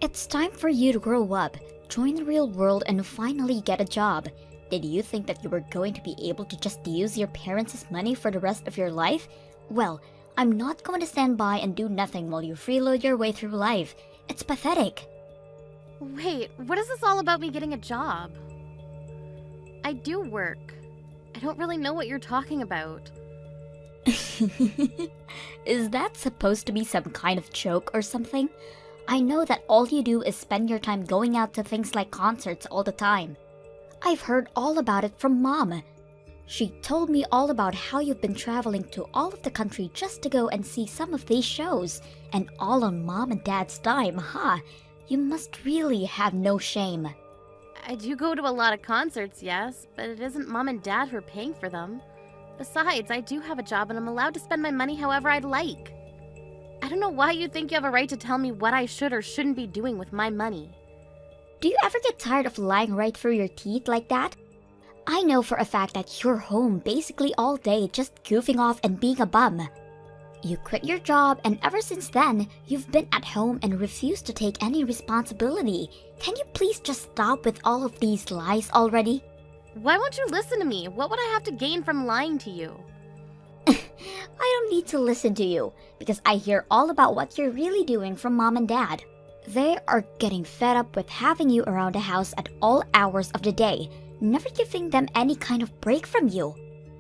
It's time for you to grow up, join the real world, and finally get a job. Did you think that you were going to be able to just use your parents' money for the rest of your life? Well, I'm not going to stand by and do nothing while you freeload your way through life. It's pathetic. Wait, what is this all about me getting a job? I do work. I don't really know what you're talking about. Is that supposed to be some kind of joke or something? I know that all you do is spend your time going out to things like concerts all the time. I've heard all about it from Mom. She told me all about how you've been traveling to all of the country just to go and see some of these shows. And all on Mom and Dad's dime, huh? You must really have no shame. I do go to a lot of concerts, yes, but it isn't Mom and Dad who are paying for them. Besides, I do have a job and I'm allowed to spend my money however I'd like. I don't know why you think you have a right to tell me what I should or shouldn't be doing with my money. Do you ever get tired of lying right through your teeth like that? I know for a fact that you're home basically all day just goofing off and being a bum. You quit your job and ever since then, you've been at home and refused to take any responsibility. Can you please just stop with all of these lies already? Why won't you listen to me? What would I have to gain from lying to you? I don't need to listen to you, because I hear all about what you're really doing from Mom and Dad. They are getting fed up with having you around the house at all hours of the day, never giving them any kind of break from you.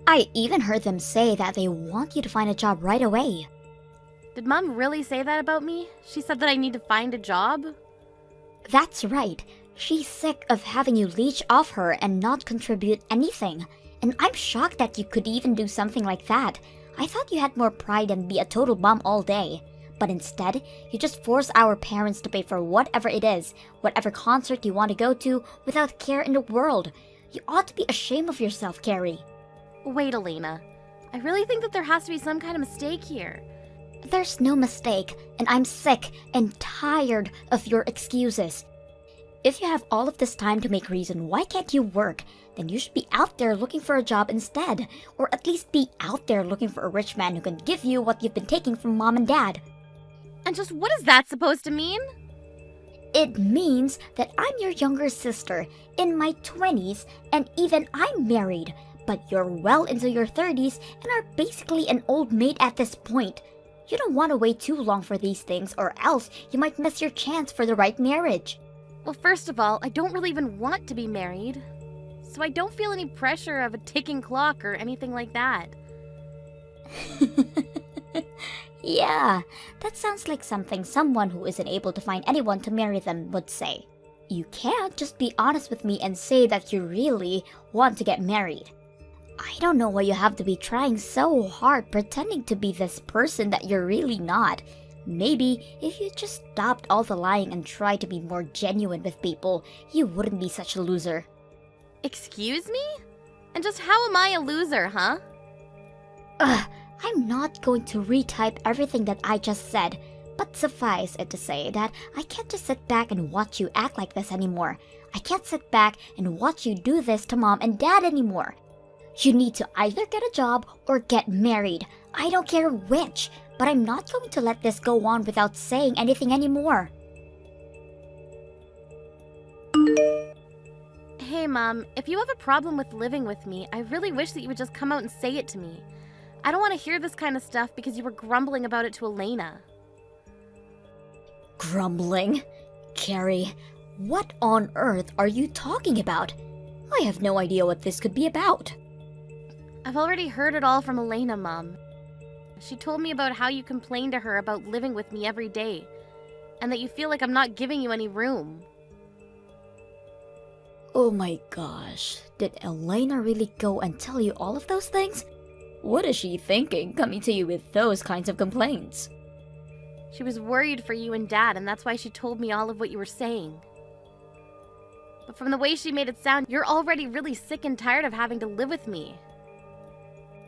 I even heard them say that they want you to find a job right away. Did Mom really say that about me? She said that I need to find a job? That's right. She's sick of having you leech off her and not contribute anything. And I'm shocked that you could even do something like that. I thought you had more pride than be a total bum all day. But instead, you just force our parents to pay for whatever it is, whatever concert you want to go to, without care in the world. You ought to be ashamed of yourself, Carrie. Wait, Elena. I really think that there has to be some kind of mistake here. There's no mistake, and I'm sick and tired of your excuses. If you have all of this time to make reason why can't you work, then you should be out there looking for a job instead, or at least be out there looking for a rich man who can give you what you've been taking from Mom and Dad. And just what is that supposed to mean? It means that I'm your younger sister, in my 20s, and even I'm married, but you're well into your 30s and are basically an old maid at this point. You don't want to wait too long for these things, or else you might miss your chance for the right marriage. Well, first of all, I don't really even want to be married. So I don't feel any pressure of a ticking clock or anything like that. Yeah, that sounds like something someone who isn't able to find anyone to marry them would say. You can't just be honest with me and say that you really want to get married. I don't know why you have to be trying so hard pretending to be this person that you're really not. Maybe if you just stopped all the lying and tried to be more genuine with people, you wouldn't be such a loser. Excuse me? And just how am I a loser, huh? Ugh, I'm not going to retype everything that I just said, but suffice it to say that I can't just sit back and watch you act like this anymore. I can't sit back and watch you do this to Mom and Dad anymore. You need to either get a job or get married. I don't care which, but I'm not going to let this go on without saying anything anymore. Hey, Mom, if you have a problem with living with me, I really wish that you would just come out and say it to me. I don't want to hear this kind of stuff because you were grumbling about it to Elena. Grumbling? Carrie, what on earth are you talking about? I have no idea what this could be about. I've already heard it all from Elena, Mom. She told me about how you complain to her about living with me every day, and that you feel like I'm not giving you any room. Oh my gosh, did Elena really go and tell you all of those things? What is she thinking coming to you with those kinds of complaints? She was worried for you and Dad, and that's why she told me all of what you were saying. But from the way she made it sound, you're already really sick and tired of having to live with me.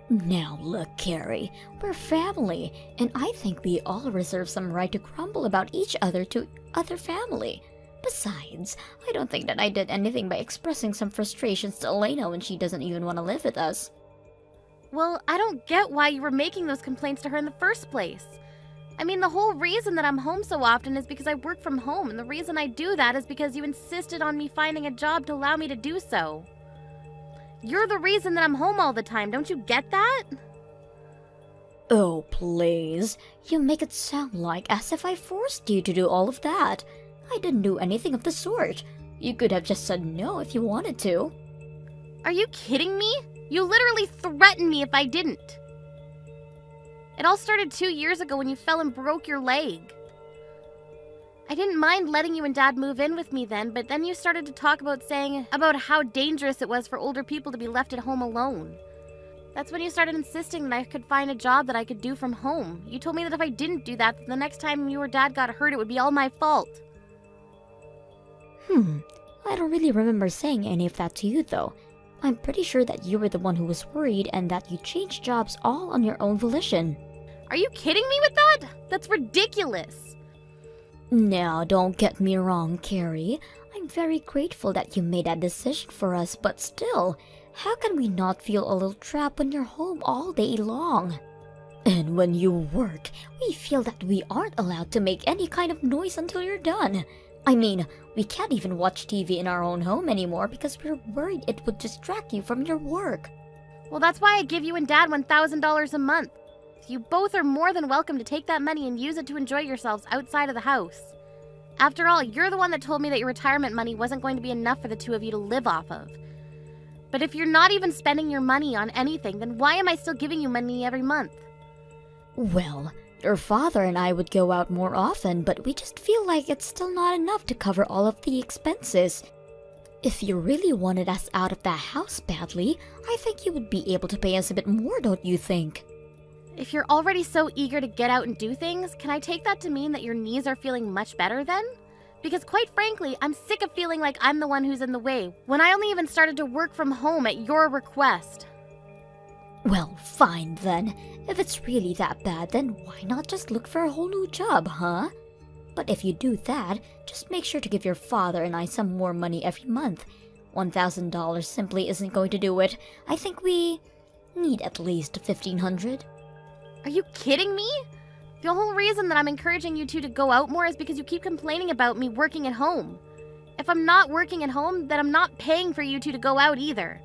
Now look, Carrie, we're family, and I think we all reserve some right to grumble about each other to other family. Besides, I don't think that I did anything by expressing some frustrations to Elena when she doesn't even want to live with us. Well, I don't get why you were making those complaints to her in the first place. I mean, the whole reason that I'm home so often is because I work from home, and the reason I do that is because you insisted on me finding a job to allow me to do so. You're the reason that I'm home all the time, don't you get that? Oh, please. You make it sound like as if I forced you to do all of that. I didn't do anything of the sort. You could have just said no if you wanted to. Are you kidding me? You literally threatened me if I didn't. It all started 2 years ago when you fell and broke your leg. I didn't mind letting you and Dad move in with me then, but then you started to talk about how dangerous it was for older people to be left at home alone. That's when you started insisting that I could find a job that I could do from home. You told me that if I didn't do that, the next time you or Dad got hurt, it would be all my fault. I don't really remember saying any of that to you, though. I'm pretty sure that you were the one who was worried and that you changed jobs all on your own volition. Are you kidding me with that? That's ridiculous. Now, don't get me wrong, Carrie. I'm very grateful that you made that decision for us, but still, how can we not feel a little trapped when you're home all day long? And when you work, we feel that we aren't allowed to make any kind of noise until you're done. I mean, we can't even watch TV in our own home anymore because we're worried it would distract you from your work. Well, that's why I give you and Dad $1,000 a month. You both are more than welcome to take that money and use it to enjoy yourselves outside of the house. After all, you're the one that told me that your retirement money wasn't going to be enough for the two of you to live off of. But if you're not even spending your money on anything, then why am I still giving you money every month? Well, your father and I would go out more often, but we just feel like it's still not enough to cover all of the expenses. If you really wanted us out of that house badly, I think you would be able to pay us a bit more, don't you think? If you're already so eager to get out and do things, can I take that to mean that your knees are feeling much better then? Because quite frankly, I'm sick of feeling like I'm the one who's in the way, when I only even started to work from home at your request. Well, fine then. If it's really that bad, then why not just look for a whole new job, huh? But if you do that, just make sure to give your father and I some more money every month. $1,000 simply isn't going to do it. I think we need at least $1,500. Are you kidding me? The whole reason that I'm encouraging you two to go out more is because you keep complaining about me working at home. If I'm not working at home, then I'm not paying for you two to go out either.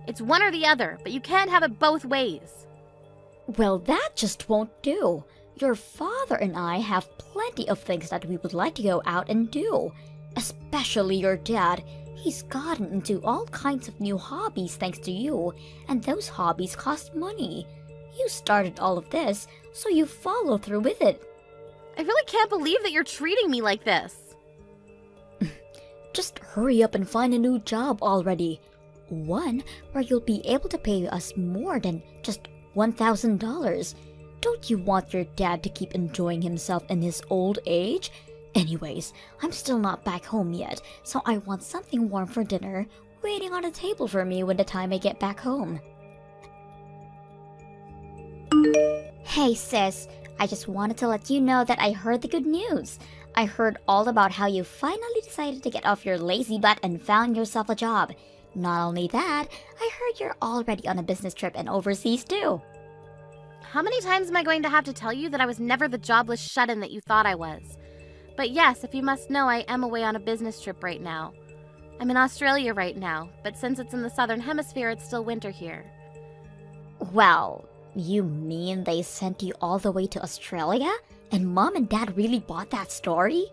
It's one or the other, but you can't have it both ways. Well, that just won't do. Your father and I have plenty of things that we would like to go out and do. Especially your dad. He's gotten into all kinds of new hobbies thanks to you, and those hobbies cost money. You started all of this, so you follow through with it. I really can't believe that you're treating me like this. Just hurry up and find a new job already. One where you'll be able to pay us more than just $1,000. Don't you want your dad to keep enjoying himself in his old age? Anyways, I'm still not back home yet, so I want something warm for dinner waiting on a table for me when the time I get back home. Hey sis, I just wanted to let you know that I heard the good news. I heard all about how you finally decided to get off your lazy butt and found yourself a job. Not only that, I heard you're already on a business trip and overseas too. How many times am I going to have to tell you that I was never the jobless shut-in that you thought I was? But yes, if you must know, I am away on a business trip right now. I'm in Australia right now, but since it's in the southern hemisphere, it's still winter here. Well, you mean they sent you all the way to Australia? And Mom and Dad really bought that story?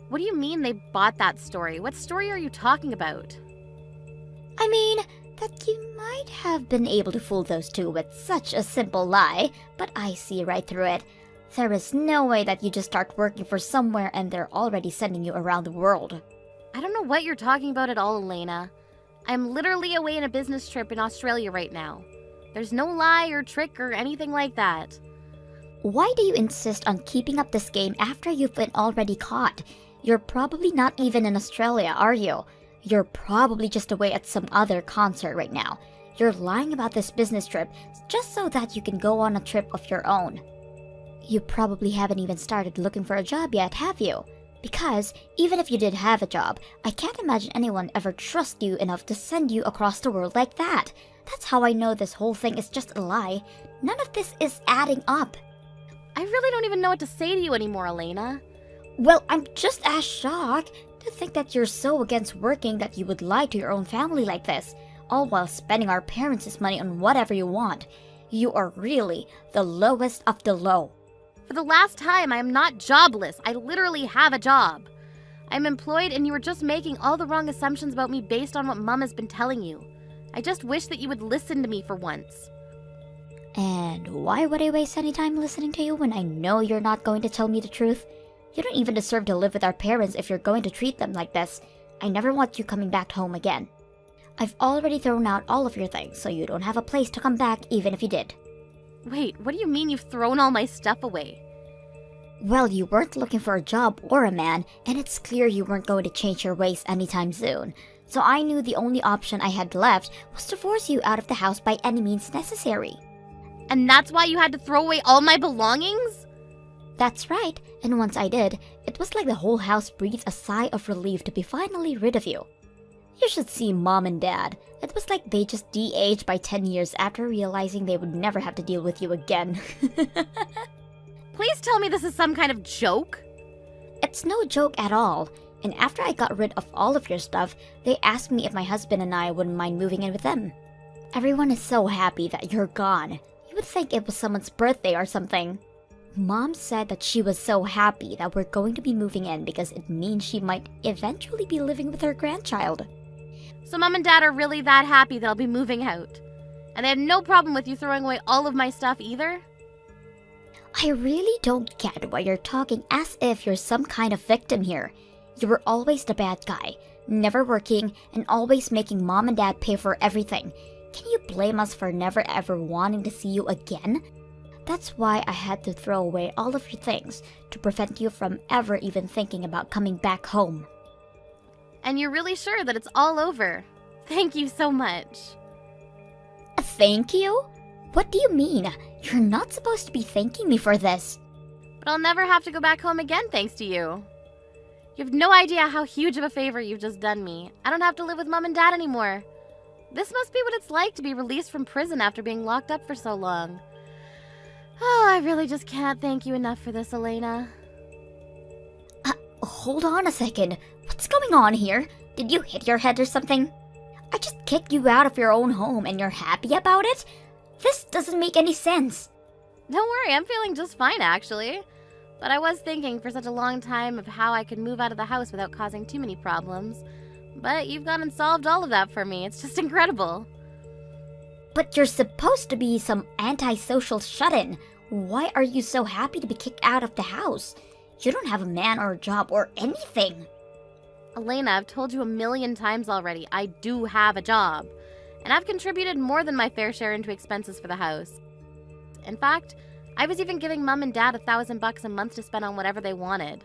What do you mean they bought that story? What story are you talking about? I mean, that you might have been able to fool those two with such a simple lie, but I see right through it. There is no way that you just start working for somewhere and they're already sending you around the world. I don't know what you're talking about at all, Elena. I'm literally away on a business trip in Australia right now. There's no lie or trick or anything like that. Why do you insist on keeping up this game after you've been already caught? You're probably not even in Australia, are you? You're probably just away at some other concert right now. You're lying about this business trip just so that you can go on a trip of your own. You probably haven't even started looking for a job yet, have you? Because even if you did have a job, I can't imagine anyone ever trust you enough to send you across the world like that. That's how I know this whole thing is just a lie. None of this is adding up. I really don't even know what to say to you anymore, Elena. Well, I'm just as shocked to think that you're so against working that you would lie to your own family like this, all while spending our parents' money on whatever you want. You are really the lowest of the low. For the last time, I am not jobless. I literally have a job. I'm employed and you are just making all the wrong assumptions about me based on what Mom has been telling you. I just wish that you would listen to me for once. And why would I waste any time listening to you when I know you're not going to tell me the truth? You don't even deserve to live with our parents if you're going to treat them like this. I never want you coming back home again. I've already thrown out all of your things, so you don't have a place to come back even if you did. Wait, what do you mean you've thrown all my stuff away? Well, you weren't looking for a job or a man, and it's clear you weren't going to change your ways anytime soon. So I knew the only option I had left was to force you out of the house by any means necessary. And that's why you had to throw away all my belongings? That's right, and once I did, it was like the whole house breathed a sigh of relief to be finally rid of you. You should see Mom and Dad. It was like they just de-aged by 10 years after realizing they would never have to deal with you again. Please tell me this is some kind of joke? It's no joke at all. And after I got rid of all of your stuff, they asked me if my husband and I wouldn't mind moving in with them. Everyone is so happy that you're gone. You would think it was someone's birthday or something. Mom said that she was so happy that we're going to be moving in because it means she might eventually be living with her grandchild. So Mom and Dad are really that happy that I'll be moving out? And they have no problem with you throwing away all of my stuff either? I really don't get why you're talking as if you're some kind of victim here. You were always the bad guy, never working, and always making Mom and Dad pay for everything. Can you blame us for never ever wanting to see you again? That's why I had to throw away all of your things, to prevent you from ever even thinking about coming back home. And you're really sure that it's all over? Thank you so much. Thank you? What do you mean? You're not supposed to be thanking me for this. But I'll never have to go back home again thanks to you. You have no idea how huge of a favor you've just done me. I don't have to live with Mom and Dad anymore. This must be what it's like to be released from prison after being locked up for so long. Oh, I really just can't thank you enough for this, Elena. Hold on a second. What's going on here? Did you hit your head or something? I just kicked you out of your own home and you're happy about it? This doesn't make any sense. Don't worry, I'm feeling just fine, actually. But I was thinking for such a long time of how I could move out of the house without causing too many problems. But you've gone and solved all of that for me. It's just incredible. But you're supposed to be some antisocial shut-in. Why are you so happy to be kicked out of the house? You don't have a man or a job or anything. Elena, I've told you a million times already, I do have a job. And I've contributed more than my fair share into expenses for the house. In fact, I was even giving Mom and Dad $1,000 a month to spend on whatever they wanted.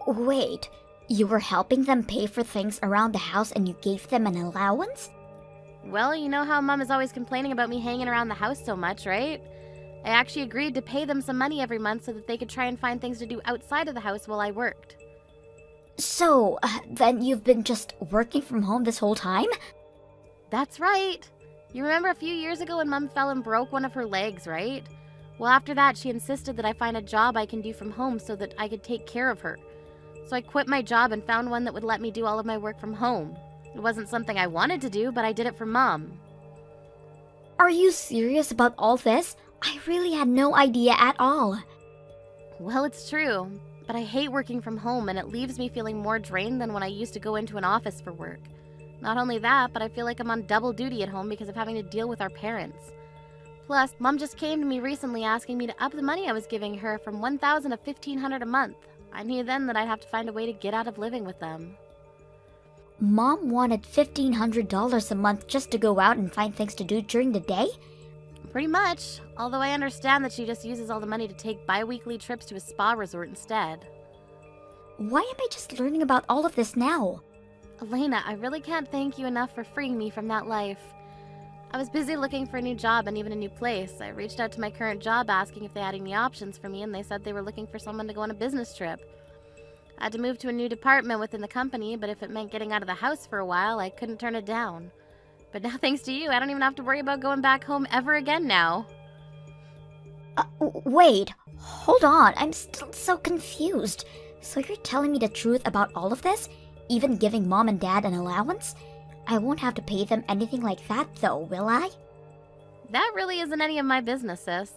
Wait, you were helping them pay for things around the house and you gave them an allowance? Well, you know how Mom is always complaining about me hanging around the house so much, right? I actually agreed to pay them some money every month so that they could try and find things to do outside of the house while I worked. So, then you've been just working from home this whole time? That's right. You remember a few years ago when Mom fell and broke one of her legs, right? Well, after that, she insisted that I find a job I can do from home so that I could take care of her. So I quit my job and found one that would let me do all of my work from home. It wasn't something I wanted to do, but I did it for Mom. Are you serious about all this? I really had no idea at all. Well, it's true, but I hate working from home and it leaves me feeling more drained than when I used to go into an office for work. Not only that, but I feel like I'm on double duty at home because of having to deal with our parents. Plus, Mom just came to me recently asking me to up the money I was giving her from $1,000 to $1,500 a month. I knew then that I'd have to find a way to get out of living with them. Mom wanted $1,500 a month just to go out and find things to do during the day? Pretty much, although I understand that she just uses all the money to take bi-weekly trips to a spa resort instead. Why am I just learning about all of this now? Elena, I really can't thank you enough for freeing me from that life. I was busy looking for a new job and even a new place. I reached out to my current job asking if they had any options for me, and they said they were looking for someone to go on a business trip. I had to move to a new department within the company, but if it meant getting out of the house for a while, I couldn't turn it down. But now, thanks to you, I don't even have to worry about going back home ever again now. Wait, hold on, I'm still so confused. So you're telling me the truth about all of this? Even giving mom and dad an allowance? I won't have to pay them anything like that though, will I? That really isn't any of my business, sis.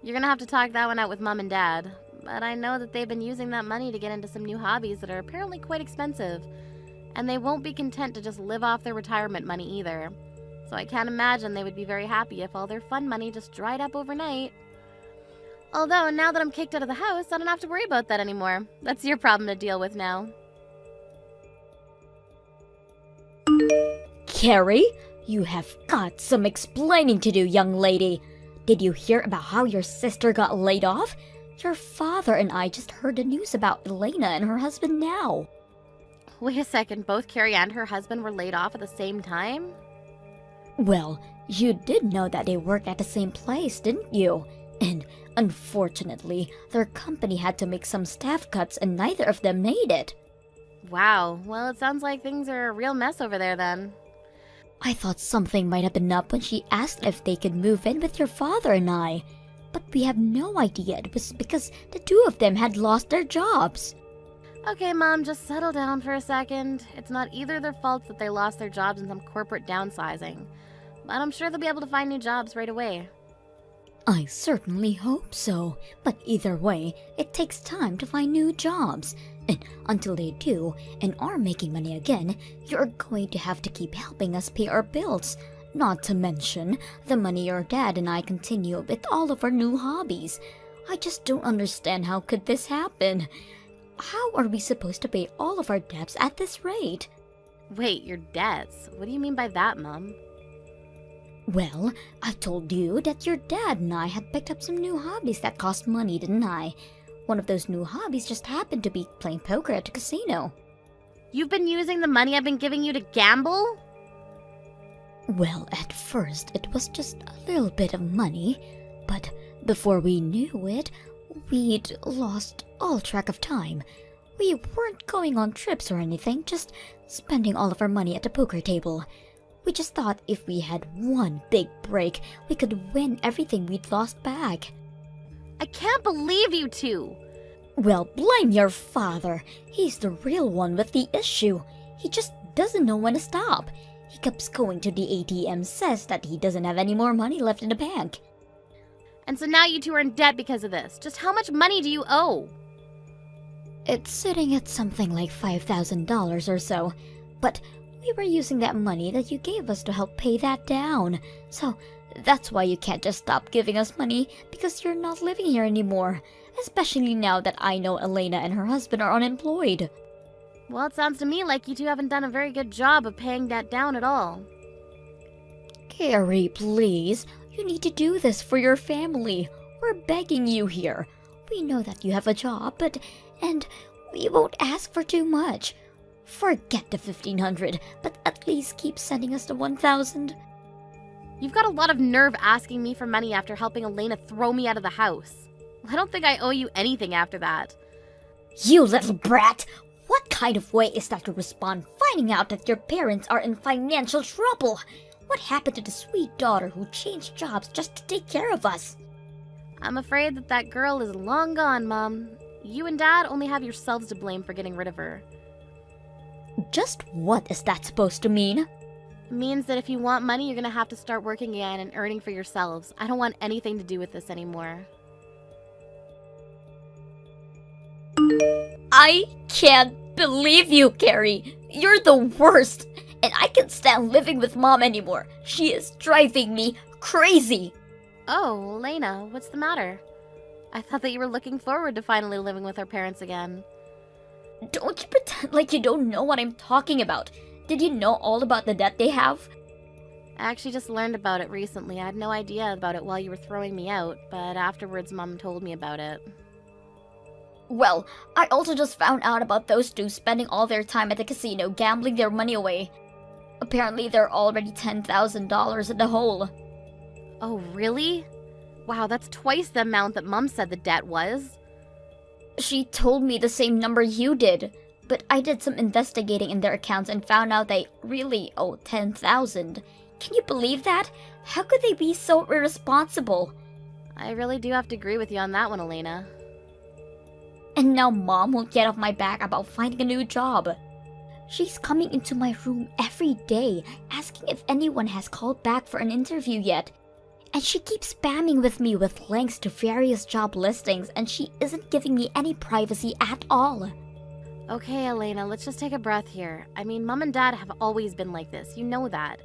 You're gonna have to talk that one out with mom and dad. But I know that they've been using that money to get into some new hobbies that are apparently quite expensive. And they won't be content to just live off their retirement money either. So I can't imagine they would be very happy if all their fun money just dried up overnight. Although, now that I'm kicked out of the house, I don't have to worry about that anymore. That's your problem to deal with now. Carrie, you have got some explaining to do, young lady. Did you hear about how your sister got laid off? Your father and I just heard the news about Elena and her husband now. Wait a second, both Carrie and her husband were laid off at the same time? Well, you did know that they worked at the same place, didn't you? And unfortunately, their company had to make some staff cuts and neither of them made it. Wow, well, it sounds like things are a real mess over there then. I thought something might have been up when she asked if they could move in with your father and I. But we have no idea it was because the two of them had lost their jobs. Okay, Mom, just settle down for a second. It's not either their fault that they lost their jobs in some corporate downsizing. But I'm sure they'll be able to find new jobs right away. I certainly hope so, but either way, it takes time to find new jobs. And until they do, and are making money again, you're going to have to keep helping us pay our bills. Not to mention the money your dad and I continue with all of our new hobbies. I just don't understand how could this happen. How are we supposed to pay all of our debts at this rate? Wait, your debts? What do you mean by that, Mom? Well, I told you that your dad and I had picked up some new hobbies that cost money, didn't I? One of those new hobbies just happened to be playing poker at a casino. You've been using the money I've been giving you to gamble? Well, at first it was just a little bit of money, but before we knew it, we'd lost all track of time. We weren't going on trips or anything, just spending all of our money at the poker table. We just thought if we had one big break, we could win everything we'd lost back. I can't believe you two! Well, blame your father. He's the real one with the issue. He just doesn't know when to stop. He keeps going to the ATM, says that he doesn't have any more money left in the bank. And so now you two are in debt because of this. Just how much money do you owe? It's sitting at something like $5,000 or so, but we were using that money that you gave us to help pay that down. So that's why you can't just stop giving us money, because you're not living here anymore. Especially now that I know Elena and her husband are unemployed. Well, it sounds to me like you two haven't done a very good job of paying that down at all. Carrie, please. You need to do this for your family. We're begging you here. We know that you have a job, and we won't ask for too much. Forget the 1,500, but at least keep sending us the 1,000. You've got a lot of nerve asking me for money after helping Elena throw me out of the house. I don't think I owe you anything after that. You little brat! What kind of way is that to respond finding out that your parents are in financial trouble? What happened to the sweet daughter who changed jobs just to take care of us? I'm afraid that girl is long gone, Mom. You and Dad only have yourselves to blame for getting rid of her. Just what is that supposed to mean? It means that if you want money, you're gonna have to start working again and earning for yourselves. I don't want anything to do with this anymore. I can't believe you, Carrie. You're the worst. And I can't stand living with Mom anymore. She is driving me crazy. Oh, Elena, what's the matter? I thought that you were looking forward to finally living with our parents again. Don't you pretend like you don't know what I'm talking about. Did you know all about the debt they have? I actually just learned about it recently. I had no idea about it while you were throwing me out, but afterwards Mom told me about it. Well, I also just found out about those two spending all their time at the casino gambling their money away. Apparently they're already $10,000 in the hole. Oh, really? Wow, that's twice the amount that Mom said the debt was. She told me the same number you did, but I did some investigating in their accounts and found out they really owe $10,000. Can you believe that? How could they be so irresponsible? I really do have to agree with you on that one, Elena. And now Mom won't get off my back about finding a new job. She's coming into my room every day, asking if anyone has called back for an interview yet. And she keeps spamming with me with links to various job listings, and she isn't giving me any privacy at all. Okay, Elena, let's just take a breath here. I mean, Mom and Dad have always been like this. You know that.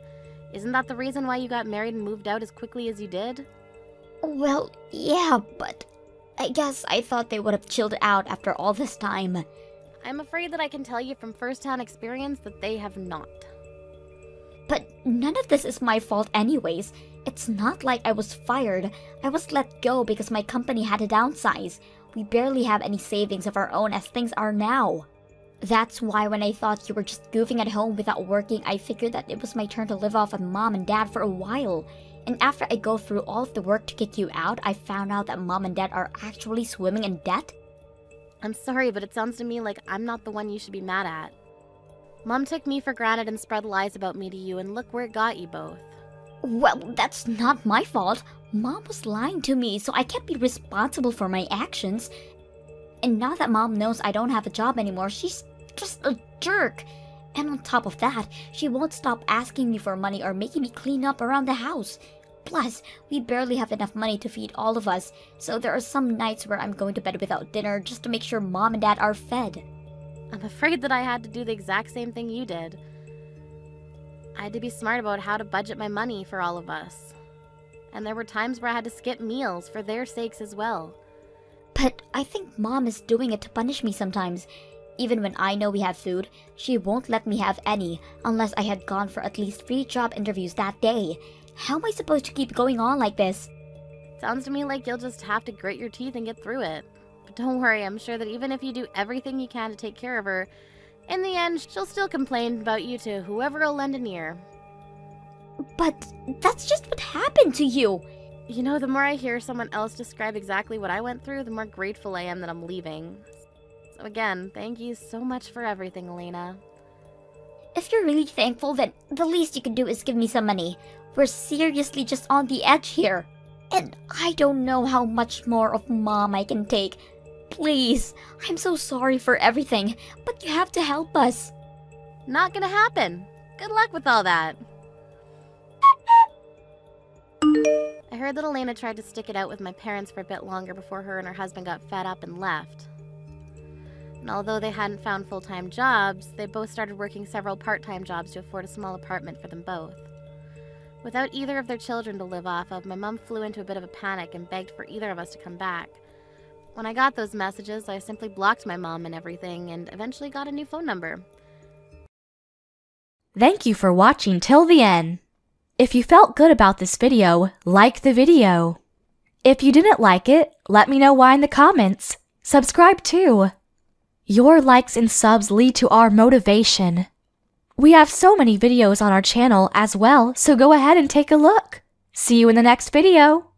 Isn't that the reason why you got married and moved out as quickly as you did? Well, yeah, but I guess I thought they would have chilled out after all this time. I'm afraid that I can tell you from first-hand experience that they have not. But none of this is my fault anyways. It's not like I was fired. I was let go because my company had to downsize. We barely have any savings of our own as things are now. That's why when I thought you were just goofing at home without working, I figured that it was my turn to live off of Mom and Dad for a while. And after I go through all of the work to kick you out, I found out that Mom and Dad are actually swimming in debt. I'm sorry, but it sounds to me like I'm not the one you should be mad at. Mom took me for granted and spread lies about me to you, and look where it got you both. Well, that's not my fault. Mom was lying to me, so I can't be responsible for my actions. And now that Mom knows I don't have a job anymore, she's just a jerk. And on top of that, she won't stop asking me for money or making me clean up around the house. Plus, we barely have enough money to feed all of us, so there are some nights where I'm going to bed without dinner just to make sure Mom and Dad are fed. I'm afraid that I had to do the exact same thing you did. I had to be smart about how to budget my money for all of us. And there were times where I had to skip meals for their sakes as well. But I think Mom is doing it to punish me sometimes. Even when I know we have food, she won't let me have any unless I had gone for at least 3 job interviews that day. How am I supposed to keep going on like this? Sounds to me like you'll just have to grit your teeth and get through it. But don't worry, I'm sure that even if you do everything you can to take care of her, in the end, she'll still complain about you to whoever will lend an ear. But that's just what happened to you. You know, the more I hear someone else describe exactly what I went through, the more grateful I am that I'm leaving. So again, thank you so much for everything, Elena. If you're really thankful, then the least you can do is give me some money. We're seriously just on the edge here. And I don't know how much more of Mom I can take. Please, I'm so sorry for everything, but you have to help us. Not gonna happen. Good luck with all that. I heard that Elena tried to stick it out with my parents for a bit longer before her and her husband got fed up and left. And although they hadn't found full-time jobs, they both started working several part-time jobs to afford a small apartment for them both. Without either of their children to live off of, my mom flew into a bit of a panic and begged for either of us to come back. When I got those messages, I simply blocked my mom and everything and eventually got a new phone number. Thank you for watching till the end. If you felt good about this video, like the video. If you didn't like it, let me know why in the comments. Subscribe too. Your likes and subs lead to our motivation. We have so many videos on our channel as well, so go ahead and take a look. See you in the next video.